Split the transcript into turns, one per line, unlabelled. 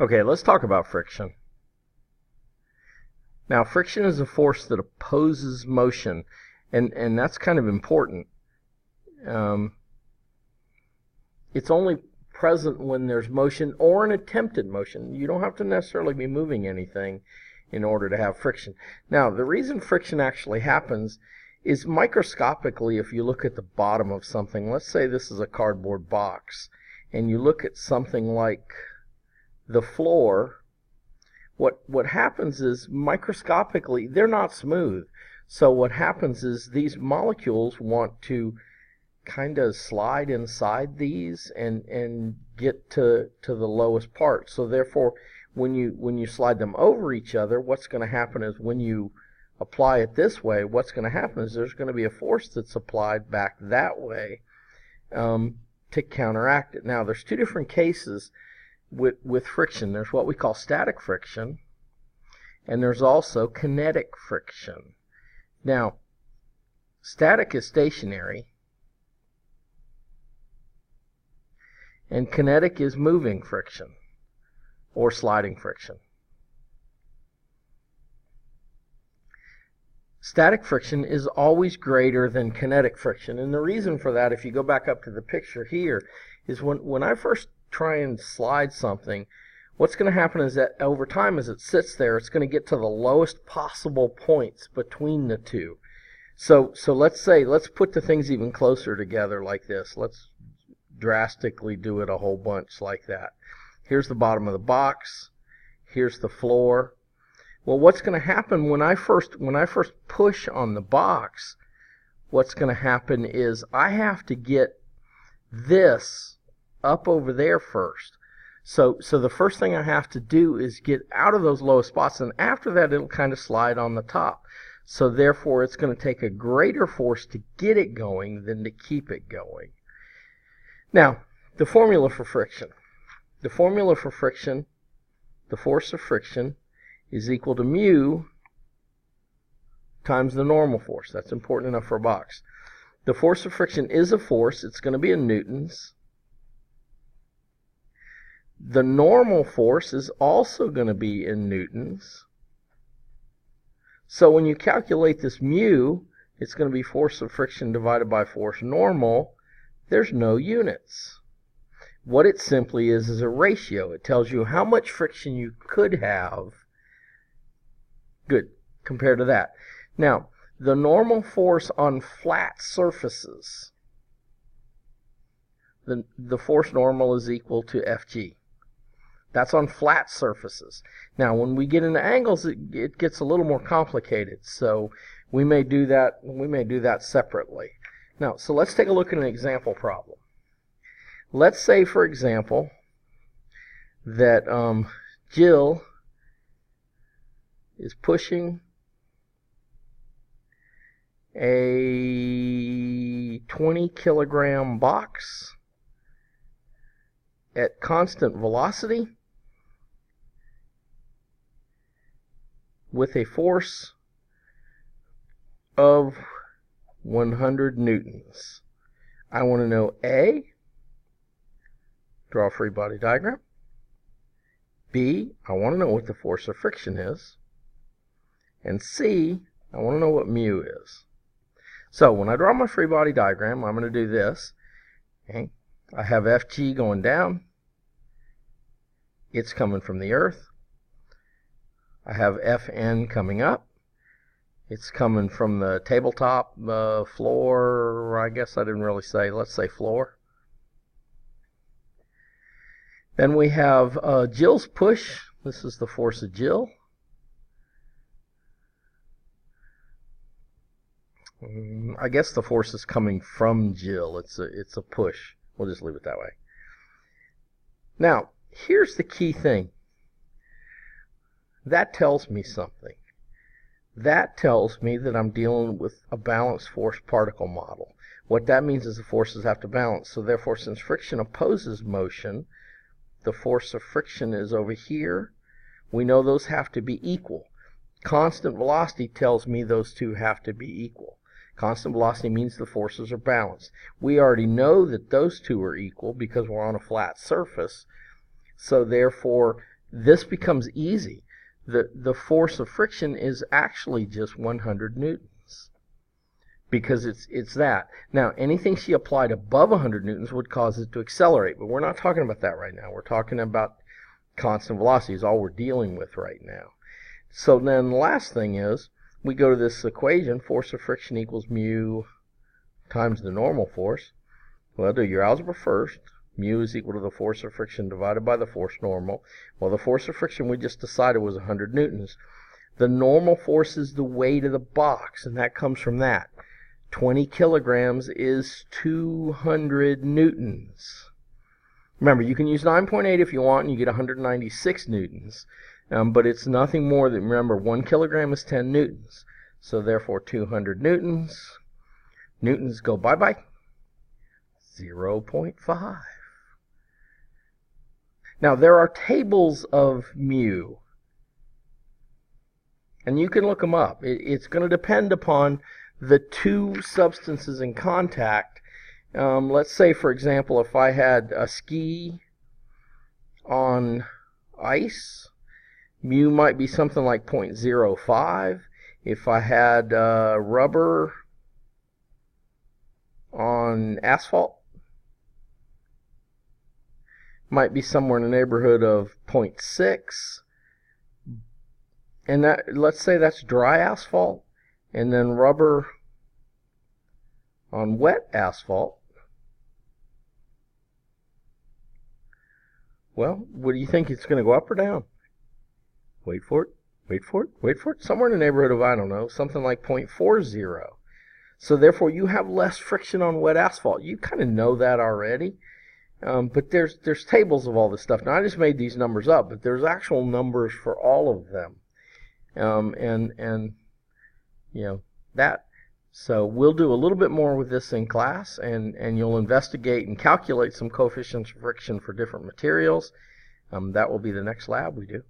Okay, let's talk about friction. Now, friction is a force that opposes motion, and that's kind of important. It's only present when there's motion or an attempted motion. You don't have to necessarily be moving anything in order to have friction. Now, the reason friction actually happens is microscopically. If you look at the bottom of something, let's say this is a cardboard box, and you look at something like the floor, what happens is microscopically they're not smooth. So what happens is these molecules want to kind of slide inside these and get to the lowest part. So therefore, when you slide them over each other, what's going to happen is when you apply it this way, what's going to happen is there's going to be a force that's applied back that way to counteract it. Now, there's two different cases with friction. There's what we call static friction, and there's also kinetic friction. Now, static is stationary, and kinetic is moving friction or sliding friction. Static friction is always greater than kinetic friction, and the reason for that, if you go back up to the picture here, is when I first try and slide something, what's going to happen is that over time, as it sits there, it's going to get to the lowest possible points between the two. So let's put the things even closer together like this. Let's drastically do it a whole bunch like that. Here's the bottom of the box. Here's the floor. Well, what's going to happen when I first push on the box? What's going to happen is I have to get this up over there first. So the first thing I have to do is get out of those lowest spots, and after that it'll kind of slide on the top. So therefore it's going to take a greater force to get it going than to keep it going. Now, the formula for friction. The formula for friction, the force of friction, is equal to mu times the normal force. That's important enough for a box. The force of friction is a force. It's going to be in newtons. The normal force is also going to be in newtons. So when you calculate this mu, it's going to be force of friction divided by force normal. There's no units. What it simply is a ratio. It tells you how much friction you could have, compared to that. Now, the normal force on flat surfaces, the force normal is equal to Fg. That's on flat surfaces. Now, when we get into angles, it gets a little more complicated. So we may do that separately. Now, so let's take a look at an example problem. Let's say, for example, that Jill is pushing a 20-kilogram box at constant velocity with a force of 100 newtons. I want to know A, draw a free body diagram. B, I want to know what the force of friction is. And C, I want to know what mu is. So when I draw my free body diagram, I'm going to do this. Okay. I have Fg going down. It's coming from the earth. I have Fn coming up. It's coming from the tabletop, floor, I guess I didn't really say, let's say floor. Then we have Jill's push. This is the force of Jill. I guess the force is coming from Jill. It's a push. We'll just leave it that way. Now, here's the key thing. That tells me something. That tells me that I'm dealing with a balanced force particle model. What that means is the forces have to balance. So therefore, since friction opposes motion, the force of friction is over here. We know those have to be equal. Constant velocity tells me those two have to be equal. Constant velocity means the forces are balanced. We already know that those two are equal because we're on a flat surface. So therefore, this becomes easy. The force of friction is actually just 100 newtons because it's that. Now, anything she applied above 100 newtons would cause it to accelerate, but we're not talking about that right now. We're talking about constant velocity is all we're dealing with right now. So then the last thing is we go to this equation, force of friction equals mu times the normal force. Well, do your algebra first. Mu is equal to the force of friction divided by the force normal. Well, the force of friction we just decided was 100 newtons. The normal force is the weight of the box, and that comes from that. 20 kilograms is 200 newtons. Remember, you can use 9.8 if you want, and you get 196 newtons. But it's nothing more than, remember, 1 kilogram is 10 newtons. So therefore, 200 newtons. Newtons go bye-bye. 0.5. Now, there are tables of mu, and you can look them up. It's going to depend upon the two substances in contact. Let's say, for example, if I had a ski on ice, mu might be something like 0.05. If I had rubber on asphalt, might be somewhere in the neighborhood of 0.6. And that, let's say that's dry asphalt, and then rubber on wet asphalt. Well, what do you think? It's going to go up or down? Wait for it, wait for it, wait for it. Somewhere in the neighborhood of, I don't know, something like 0.40. So therefore, you have less friction on wet asphalt. You kind of know that already. But there's tables of all this stuff. Now, I just made these numbers up, but there's actual numbers for all of them. And you know, that. So we'll do a little bit more with this in class, and you'll investigate and calculate some coefficients of friction for different materials. That will be the next lab we do.